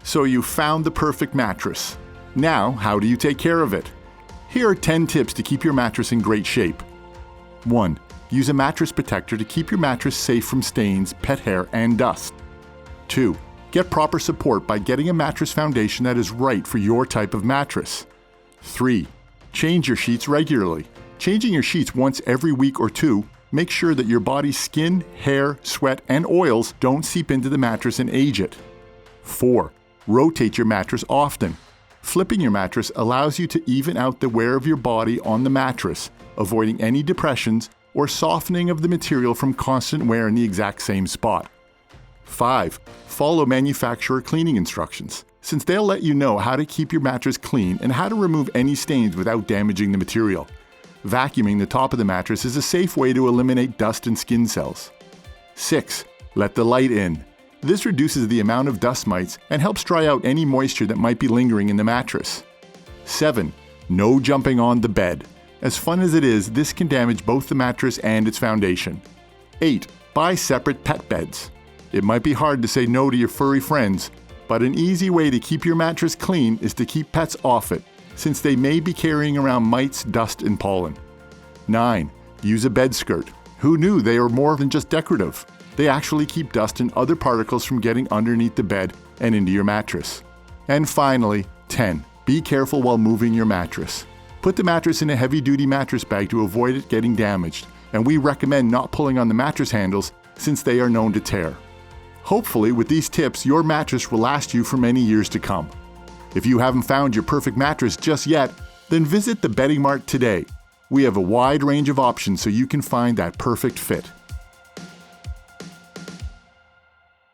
So you found the perfect mattress. Now, how do you take care of it? Here are 10 tips to keep your mattress in great shape. 1. Use a mattress protector to keep your mattress safe from stains, pet hair, and dust. 2. Get proper support by getting a mattress foundation that is right for your type of mattress. 3. Change your sheets regularly. Changing your sheets once every week or two makes sure that your body's skin, hair, sweat, and oils don't seep into the mattress and age it. 4. Rotate your mattress often. Flipping your mattress allows you to even out the wear of your body on the mattress, avoiding any depressions or softening of the material from constant wear in the exact same spot. 5. Follow manufacturer cleaning instructions, since they'll let you know how to keep your mattress clean and how to remove any stains without damaging the material. Vacuuming the top of the mattress is a safe way to eliminate dust and skin cells. 6. Let the light in. This reduces the amount of dust mites and helps dry out any moisture that might be lingering in the mattress. 7. No jumping on the bed. As fun as it is, this can damage both the mattress and its foundation. 8. Buy separate pet beds. It might be hard to say no to your furry friends, but an easy way to keep your mattress clean is to keep pets off it, since they may be carrying around mites, dust, and pollen. 9. Use a bed skirt. Who knew they are more than just decorative? They actually keep dust and other particles from getting underneath the bed and into your mattress. And finally, 10. Be careful while moving your mattress. Put the mattress in a heavy-duty mattress bag to avoid it getting damaged, and we recommend not pulling on the mattress handles since they are known to tear. Hopefully, with these tips, your mattress will last you for many years to come. If you haven't found your perfect mattress just yet, then visit the Bedding Mart today. We have a wide range of options so you can find that perfect fit.